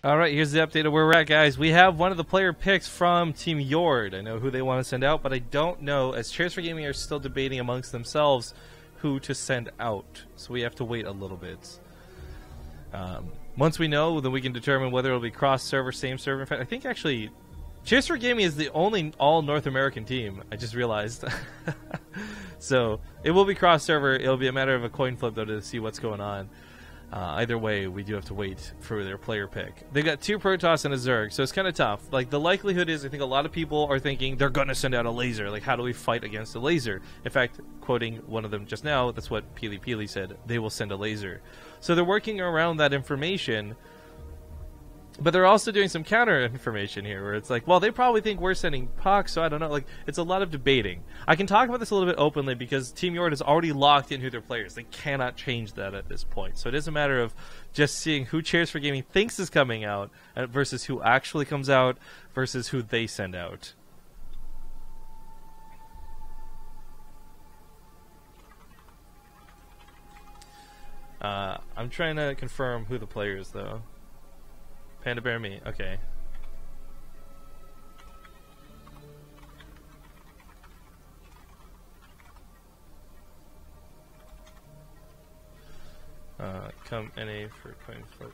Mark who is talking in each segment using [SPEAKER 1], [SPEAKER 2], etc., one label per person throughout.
[SPEAKER 1] All right, here's the update of where we're at, guys. We have one of the player picks from Team Yord. I know who they want to send out, but I don't know, as Chairs for Gaming are still debating amongst themselves who to send out. So we have to wait a little bit. Once we know, then we can determine whether it'll be cross-server, same server. In fact, I think actually Chairs for Gaming is the only all-North American team. I just realized. So it will be cross-server. It'll be a matter of a coin flip, though, to see what's going on. Either way, we do have to wait for their player pick. They've got 2 Protoss and a Zerg, so it's kind of tough. Like, the likelihood is, I think a lot of people are thinking they're going to send out a laser. Like, how do we fight against a laser? In fact, quoting one of them just now, that's what Peely Peely said. They will send a laser. So they're working around that information, but they're also doing some counter information here, where it's like, well, they probably think we're sending pucks, so I don't know. Like, it's a lot of debating. I can talk about this a little bit openly because Team Yord has already locked in who their players. They cannot change that at this point. So it is a matter of just seeing who Chairs for Gaming thinks is coming out versus who actually comes out versus who they send out. I'm trying to confirm who the player is, though. PandaBearMe, okay. Come NA for coin flip.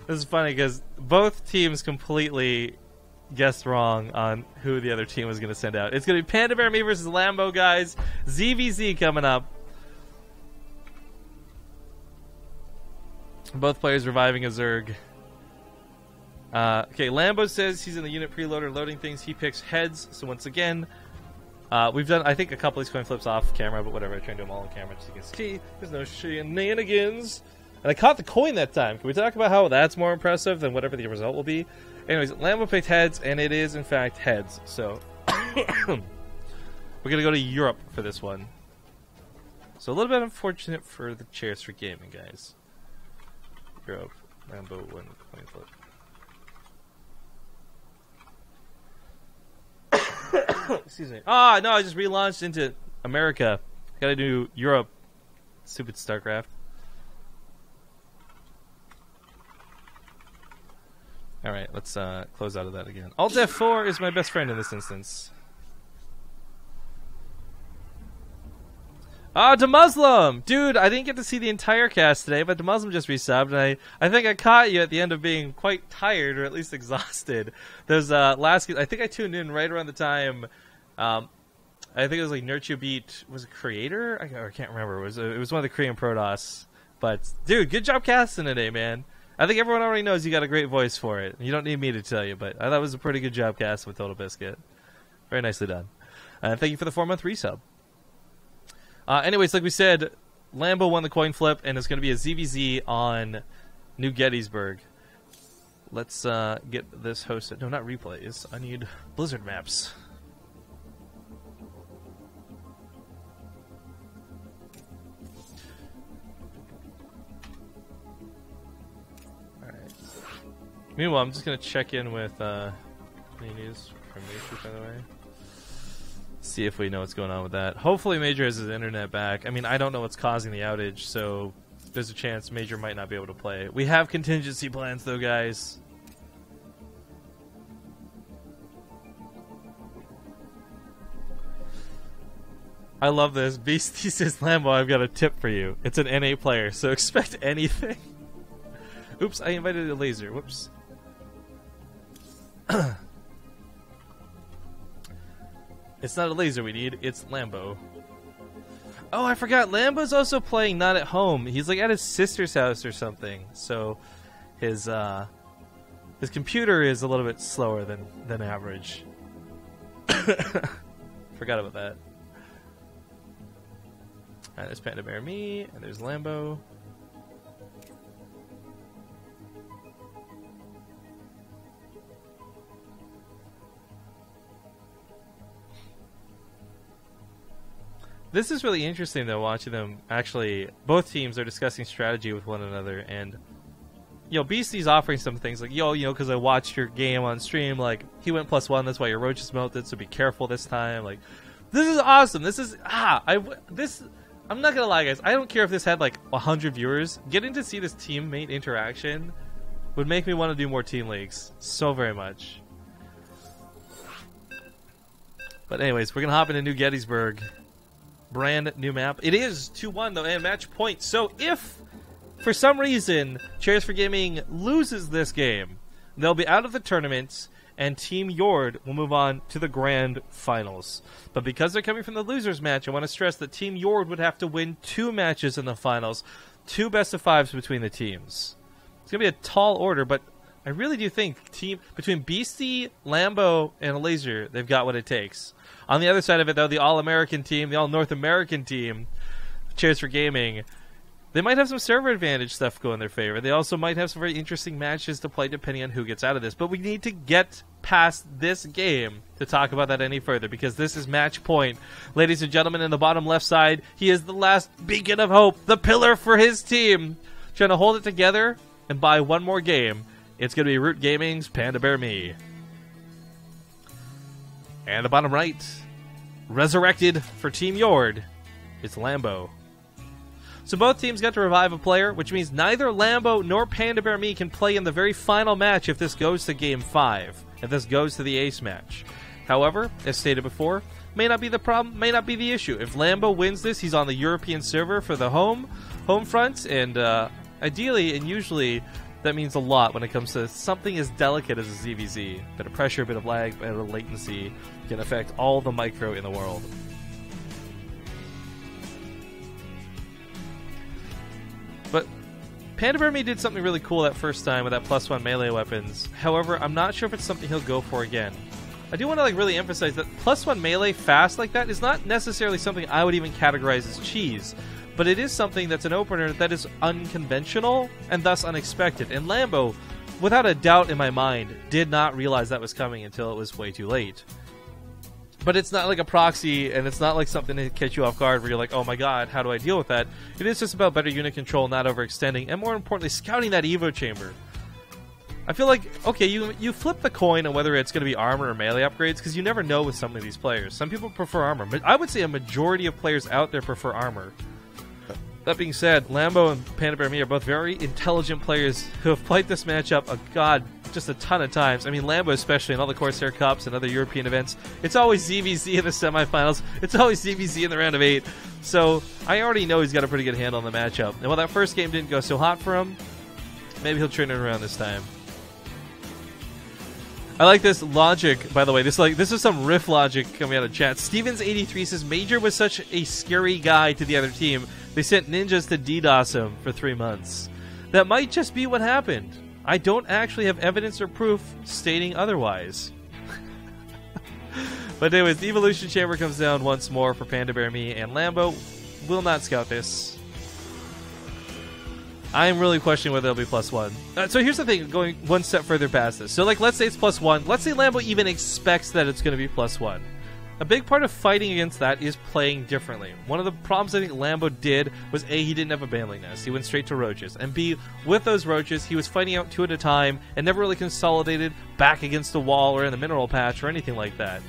[SPEAKER 1] This is funny because both teams completely guessed wrong on who the other team was going to send out. It's going to be PandaBearMe versus Lambo, guys. ZvZ coming up. Both players reviving a Zerg. Okay, Lambo says he's in the unit preloader loading things. He picks heads. So once again, we've done, I think, a couple of these coin flips off camera, but whatever. I try and do them all on camera just so you can see. There's no shenanigans. And I caught the coin that time. Can we talk about how that's more impressive than whatever the result will be? Anyways, Lambo picked heads, and it is, in fact, heads. So we're going to go to Europe for this one. So a little bit unfortunate for the Chairs for Gaming, guys. Europe, Lambo, one coin flip. Excuse me. Ah, no, I just relaunched into America. Gotta do Europe. Stupid StarCraft. Alright, let's close out of that again. Alt F4 is my best friend in this instance. Ah, Muslim! Dude, I didn't get to see the entire cast today, but Muslim just resubbed, and I think I caught you at the end of being quite tired, or at least exhausted. There's last, I think I tuned in right around the time, I think it was like Nurture Beat, was it Creator? I can't remember. It was one of the Korean Protoss. But, dude, good job casting today, man. I think everyone already knows you got a great voice for it. You don't need me to tell you, but I thought it was a pretty good job casting with Total Biscuit. Very nicely done. Thank you for the 4-month resub. Anyways, like we said, Lambo won the coin flip, and it's going to be a ZvZ on New Gettysburg. Let's get this hosted. No, not replays. I need Blizzard maps. Alright. Meanwhile, I'm just going to check in with any news from Major, by the way. See if we know what's going on with that. Hopefully Major has his internet back. I mean, I don't know what's causing the outage, so there's a chance Major might not be able to play. We have contingency plans, though, guys. I love this. Beastie says, Lambo, I've got a tip for you. It's an NA player, so expect anything. Oops, I invited a laser. Whoops. It's not a laser we need, it's Lambo. Oh, I forgot, Lambo's also playing not at home. He's like at his sister's house or something. So his computer is a little bit slower than average. Forgot about that. Alright, there's PandaBearMe, and there's Lambo. This is really interesting, though, watching them actually. Both teams are discussing strategy with one another, and you know, Beastie's offering some things like, yo, you know, because I watched your game on stream, like he went +1, that's why your roaches melted, so be careful this time. Like, this is awesome. This is I'm not gonna lie, guys. I don't care if this had like 100 viewers. Getting to see this teammate interaction would make me want to do more team leagues so very much. But anyways, we're gonna hop into New Gettysburg. Brand new map. It is 2-1 though, and match point. So if for some reason Chairs for Gaming loses this game, they'll be out of the tournament, and Team Yord will move on to the grand finals. But because they're coming from the losers match, I want to stress that Team Yord would have to win 2 matches in the finals, 2 best-of-5s between the teams. It's going to be a tall order, but I really do think between Beastie, Lambo, and Laser, they've got what it takes. On the other side of it, though, the All-American team, the All-North American team, Chairs for Gaming, they might have some server advantage stuff go in their favor. They also might have some very interesting matches to play depending on who gets out of this. But we need to get past this game to talk about that any further, because this is match point. Ladies and gentlemen, in the bottom left side, he is the last beacon of hope, the pillar for his team, trying to hold it together and buy one more game. It's going to be Root Gaming's PandaBearMe. And the bottom right, resurrected for Team Yord, it's Lambo. So both teams got to revive a player, which means neither Lambo nor PandaBearMe can play in the very final match if this goes to Game 5, if this goes to the ace match. However, as stated before, may not be the problem, may not be the issue. If Lambo wins this, he's on the European server for the home front, and ideally and usually that means a lot when it comes to something as delicate as a ZvZ. A bit of pressure, a bit of lag, a bit of latency can affect all the micro in the world. But PandaBearMe did something really cool that first time with that +1 melee weapons. However, I'm not sure if it's something he'll go for again. I do want to really emphasize that +1 melee fast like that is not necessarily something I would even categorize as cheese, but it is something that's an opener that is unconventional and thus unexpected. And Lambo, without a doubt in my mind, did not realize that was coming until it was way too late. But it's not like a proxy, and it's not like something to catch you off guard where you're like, oh my god, how do I deal with that? It is just about better unit control, not overextending, and more importantly, scouting that Evo chamber. I feel like, okay, you flip the coin on whether it's going to be armor or melee upgrades, because you never know with some of these players. Some people prefer armor, but I would say a majority of players out there prefer armor. That being said, Lambo and PandaBearMe are both very intelligent players who have played this matchup, just a ton of times. I mean, Lambo especially in all the Corsair Cups and other European events. It's always ZvZ in the semifinals. It's always ZvZ in the round of 8. So I already know he's got a pretty good handle on the matchup. And while that first game didn't go so hot for him, maybe he'll turn it around this time. I like this logic, by the way. This is some riff logic coming out of chat. Stevens83 says Major was such a scary guy to the other team. They sent ninjas to DDoS him for 3 months. That might just be what happened. I don't actually have evidence or proof stating otherwise. But anyways, the Evolution Chamber comes down once more for PandaBearMe, and Lambo will not scout this. I am really questioning whether it'll be +1. So here's the thing, going one step further past this. So let's say it's +1. Let's say Lambo even expects that it's going to be +1. A big part of fighting against that is playing differently. One of the problems I think Lambo did was A, he didn't have a Baneling Nest. He went straight to roaches. And B, with those roaches, he was fighting out 2 at a time and never really consolidated back against the wall or in the mineral patch or anything like that.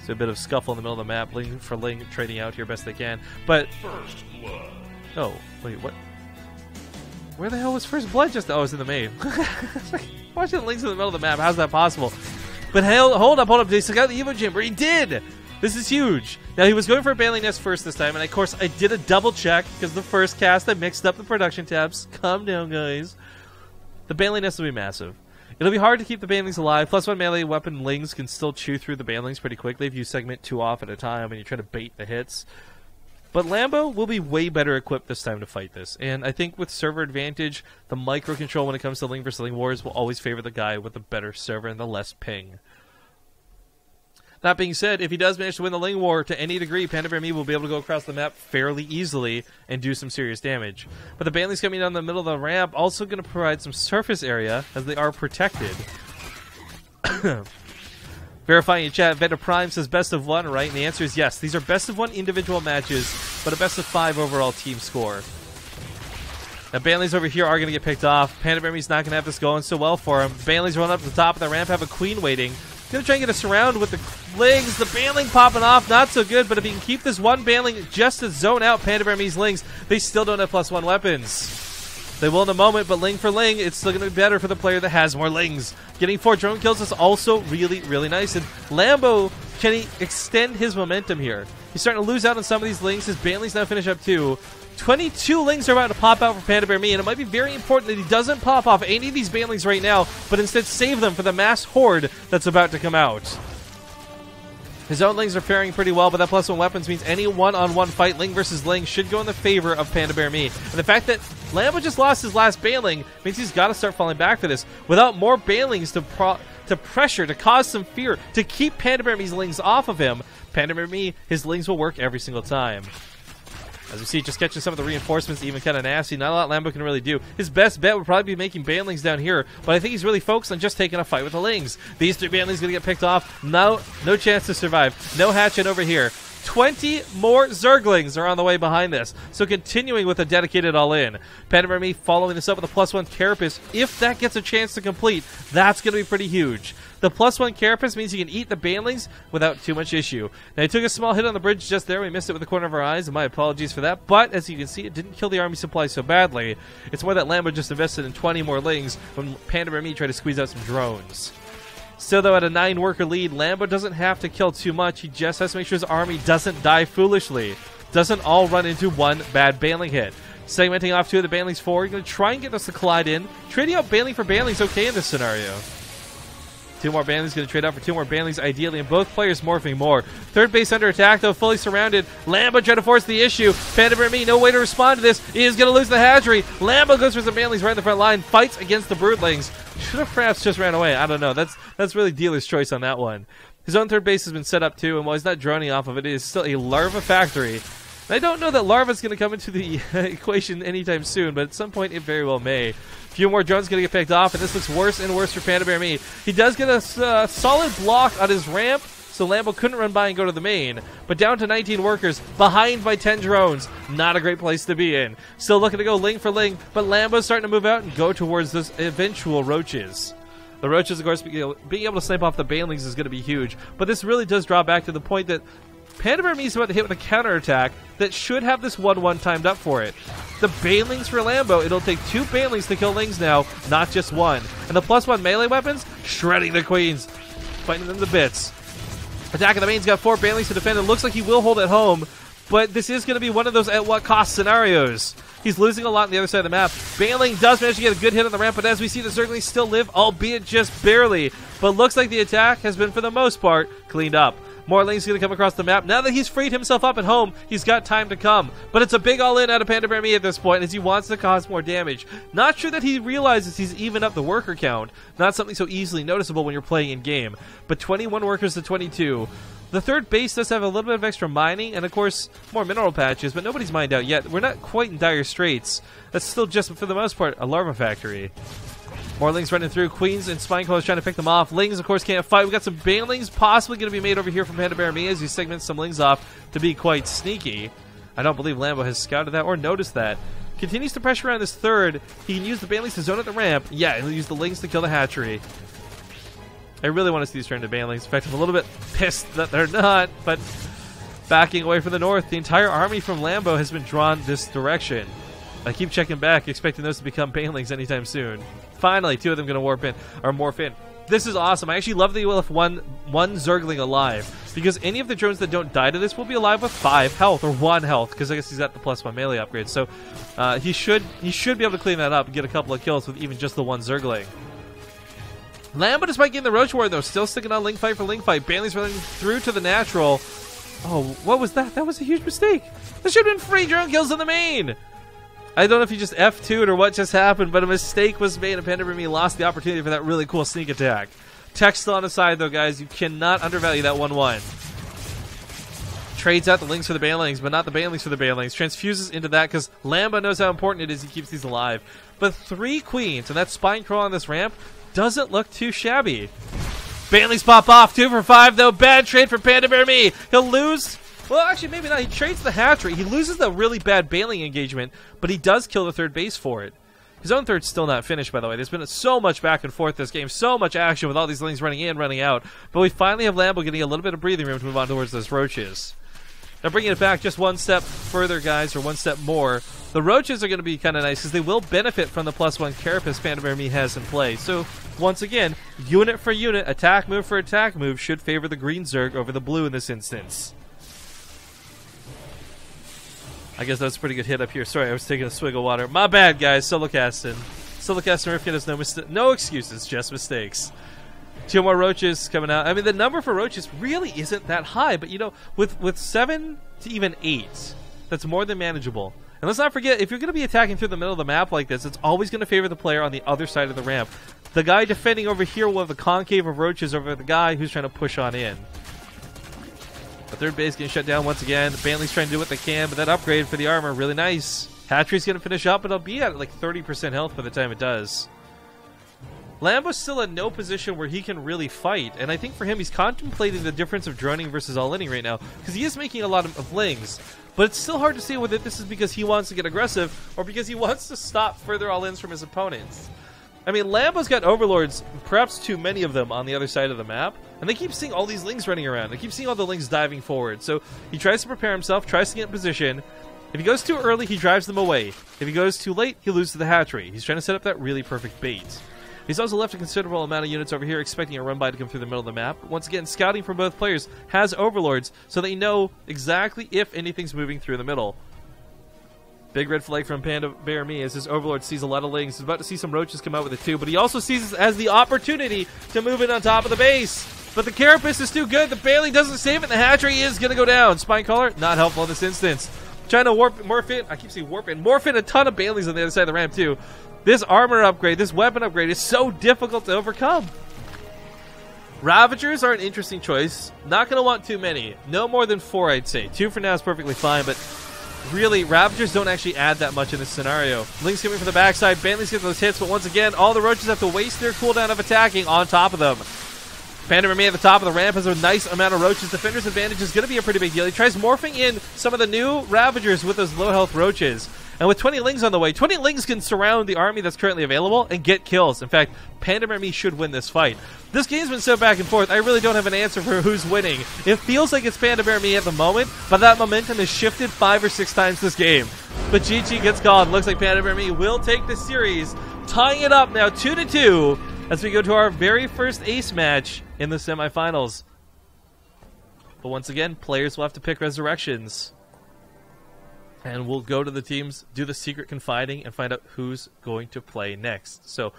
[SPEAKER 1] So a bit of scuffle in the middle of the map, Ling for Ling trading out here best they can. But First Blood. Oh, wait, what? Where the hell was First Blood just? Oh, it was in the main. Why should Link's in the middle of the map? How's that possible? But hold up. They took out the Evo Chamber. He did! This is huge. Now, he was going for a Baneling Nest first this time, and of course, I did a double check, because the first cast, I mixed up the production tabs. Calm down, guys. The Baneling Nest will be massive. It'll be hard to keep the Banelings alive. +1 melee weapon Lings can still chew through the Banelings pretty quickly if you segment 2 off at a time and you try to bait the hits. But Lambo will be way better equipped this time to fight this. And I think with server advantage, the micro control when it comes to Ling vs. Ling wars will always favor the guy with the better server and the less ping. That being said, if he does manage to win the Ling war to any degree, PandaBearMe will be able to go across the map fairly easily and do some serious damage. But the Banelings coming down the middle of the ramp also going to provide some surface area as they are protected. Verifying in chat, Veta Prime says best of 1, right? And the answer is yes. These are best of 1 individual matches, but a best of 5 overall team score. Now, Banelings over here are going to get picked off. PandaBearMe's not going to have this going so well for him. Banelings run up to the top of the ramp, have a queen waiting. Going to try and get a surround with Lings, the Baneling popping off, not so good, but if he can keep this one Baneling just to zone out PandaBearMe's Lings, they still don't have +1 weapons. They will in a moment, but Ling for Ling, it's still going to be better for the player that has more Lings. Getting 4 drone kills is also really, really nice, and Lambo, can he extend his momentum here? He's starting to lose out on some of these Lings. His Banelings now finish up 2. 22 Lings are about to pop out for PandaBearMe, and it might be very important that he doesn't pop off any of these Banelings right now, but instead save them for the mass horde that's about to come out. His own Lings are faring pretty well, but that +1 weapons means any one-on-one fight, Ling versus Ling, should go in the favor of PandaBearMe. And the fact that Lambo just lost his last Baneling means he's got to start falling back for this. Without more Banelings to pressure, to cause some fear, to keep PandaBearMe's Lings off of him, PandaBearMe, his Lings will work every single time. As we see, just catching some of the reinforcements, even kind of nasty. Not a lot Lambo can really do. His best bet would probably be making Banelings down here, but I think he's really focused on just taking a fight with the Lings. These 3 Banelings going to get picked off. No chance to survive. No hatchet over here. 20 more Zerglings are on the way behind this. So continuing with a dedicated all-in. PandaBearMe following this up with a +1 Carapace. If that gets a chance to complete, that's going to be pretty huge. The +1 Carapace means you can eat the Banelings without too much issue. Now, he took a small hit on the bridge just there. We missed it with the corner of our eyes, and my apologies for that. But, as you can see, it didn't kill the army supply so badly. It's more that Lambo just invested in 20 more Lings when PandaBearMe tried to squeeze out some drones. Still, though, at a 9-worker lead, Lambo doesn't have to kill too much. He just has to make sure his army doesn't die foolishly. Doesn't all run into one bad Baneling hit. Segmenting off 2 of the Banelings forward. Going to try and get us to collide in. Trading out Baneling for Baneling is okay in this scenario. 2 more Banelings, going to trade out for 2 more Banelings, ideally, and both players morphing more. Third base under attack, though, fully surrounded. Lambo trying to force the issue. PandaBearMe, no way to respond to this. He is going to lose the hatchery. Lambo goes for some Banelings right in the front line, fights against the Broodlings. Should have perhaps just ran away. I don't know. That's really dealer's choice on that one. His own third base has been set up, too, and while he's not droning off of it, it is still a larva factory. And I don't know that larva's going to come into the equation anytime soon, but at some point it very well may. A few more drones going to get picked off, and this looks worse and worse for PandaBearMe. He does get a solid block on his ramp, so Lambo couldn't run by and go to the main. But down to 19 workers, behind by 10 drones. Not a great place to be in. Still looking to go Ling for Ling, but Lambo's starting to move out and go towards those eventual roaches. The roaches, of course, being able to snipe off the Banelings is going to be huge, but this really does draw back to the point that PandaBearMe is about to hit with a counterattack that should have this 1-1 timed up for it. The Banelings for Lambo, it'll take 2 Banelings to kill Lings now, not just 1. And the +1 melee weapons, shredding the Queens, fighting them to bits. Attack of the main's got 4 Banelings to defend. It looks like he will hold it home, but this is going to be one of those at what cost scenarios. He's losing a lot on the other side of the map. Baneling does manage to get a good hit on the ramp, but as we see, the Zerglings still live, albeit just barely. But looks like the attack has been, for the most part, cleaned up. More Lings going to come across the map. Now that he's freed himself up at home, he's got time to come. But it's a big all-in out of PandaBearMe at this point, as he wants to cause more damage. Not sure that he realizes he's even up the worker count. Not something so easily noticeable when you're playing in-game. But 21 workers to 22. The third base does have a little bit of extra mining, and of course, more mineral patches, but nobody's mined out yet. We're not quite in dire straits. That's still just, for the most part, a larva factory. More Lings running through. Queens and Spinecrawlers trying to pick them off. Lings, of course, can't fight. We've got some Banelings possibly going to be made over here from PandaBearMe as he segments some Lings off to be quite sneaky. I don't believe Lambo has scouted that or noticed that. Continues to pressure around this third. He can use the Banelings to zone at the ramp. Yeah, he'll use the Lings to kill the hatchery. I really want to see these turn to Banelings. In fact, I'm a little bit pissed that they're not, but backing away from the north, the entire army from Lambo has been drawn this direction. I keep checking back, expecting those to become Banelings anytime soon. Finally, 2 of them going to morph in. This is awesome. I actually love that you will have one Zergling alive, because any of the drones that don't die to this will be alive with 5 health or 1 health, because I guess he's got the +1 melee upgrade. So he should be able to clean that up and get a couple of kills with even just the 1 Zergling. Lambo, despite getting the Roach War, though, still sticking on Ling fight for Ling fight. Banelings running through to the natural. Oh, what was that? That was a huge mistake. There should have been free drone kills in the main. I don't know if he just F2'd or what just happened, but a mistake was made and PandaBearMe lost the opportunity for that really cool sneak attack. Tech still on the side, though, guys. You cannot undervalue that 1-1. Trades out the Lings for the Banelings, but not the Banelings for the Banelings. Transfuses into that because Lambo knows how important it is he keeps these alive. But 3 Queens and that Spine Crawl on this ramp doesn't look too shabby. Banelings pop off. 2 for 5, though. Bad trade for PandaBearMe. He'll lose. Well, actually, maybe not. He trades the hatchery. He loses the really bad Baneling engagement, but he does kill the third base for it. His own third's still not finished, by the way. There's been so much back and forth this game, so much action with all these lings running in, running out. But we finally have Lambo getting a little bit of breathing room to move on towards those roaches. Now bringing it back just one step further, guys, or one step more. The roaches are going to be kind of nice because they will benefit from the +1 carapace PandaBearMe has in play. So once again, unit for unit, attack move for attack move should favor the green Zerg over the blue in this instance. I guess that's a pretty good hit up here. Sorry, I was taking a swig of water. My bad, guys. Solo casting. Solo casting Rifkin has no excuses, just mistakes. 2 more roaches coming out. I mean, the number for roaches really isn't that high, but you know, with 7 to even 8, that's more than manageable. And let's not forget, if you're going to be attacking through the middle of the map like this, it's always going to favor the player on the other side of the ramp. The guy defending over here will have the concave of roaches over the guy who's trying to push on in. The third base getting shut down once again. Bantley's trying to do what they can, but that upgrade for the armor, really nice. Hatchery's going to finish up, but it'll be at like 30% health by the time it does. Lambo's still in no position where he can really fight, and I think for him, he's contemplating the difference of droning versus all-inning right now, because he is making a lot of lings, but it's still hard to see whether this is because he wants to get aggressive or because he wants to stop further all-ins from his opponents. I mean, Lambo's got overlords, perhaps too many of them, on the other side of the map, and they keep seeing all these lings running around. They keep seeing all the lings diving forward, so he tries to prepare himself, tries to get in position. If he goes too early, he drives them away. If he goes too late, he loses the hatchery. He's trying to set up that really perfect bait. He's also left a considerable amount of units over here expecting a run-by to come through the middle of the map. Once again, scouting from both players has overlords, so they know exactly if anything's moving through the middle. Big red flag from PandaBearMe as his overlord sees a lot of lings. He's about to see some roaches come out with it too, but he also sees this as the opportunity to move in on top of the base. But the carapace is too good. The Bailey doesn't save it. The hatchery is going to go down. Spine Collar, not helpful in this instance. Trying to morph in. I keep saying warp in. Morph in a ton of Baileys on the other side of the ramp too. This armor upgrade, this weapon upgrade is so difficult to overcome. Ravagers are an interesting choice. Not going to want too many. No more than 4, I'd say. 2 for now is perfectly fine, but really, Ravagers don't actually add that much in this scenario. Link's coming from the backside. Bantley's getting those hits, but once again, all the roaches have to waste their cooldown of attacking on top of them. PandaBearMe at the top of the ramp has a nice amount of roaches. Defender's advantage is going to be a pretty big deal. He tries morphing in some of the new Ravagers with those low health roaches. And with 20 lings on the way, 20 lings can surround the army that's currently available and get kills. In fact, PandaBearMe should win this fight. This game's been so back and forth, I really don't have an answer for who's winning. It feels like it's PandaBearMe at the moment, but that momentum has shifted 5 or 6 times this game. But GG gets called. Looks like PandaBearMe will take the series, tying it up now 2-2 as we go to our very first ace match in the semifinals. But once again, players will have to pick resurrections. And we'll go to the teams, do the secret confiding, and find out who's going to play next. So,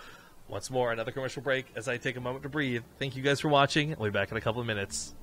[SPEAKER 1] once more, another commercial break as I take a moment to breathe. Thank you guys for watching. We'll be back in a couple of minutes.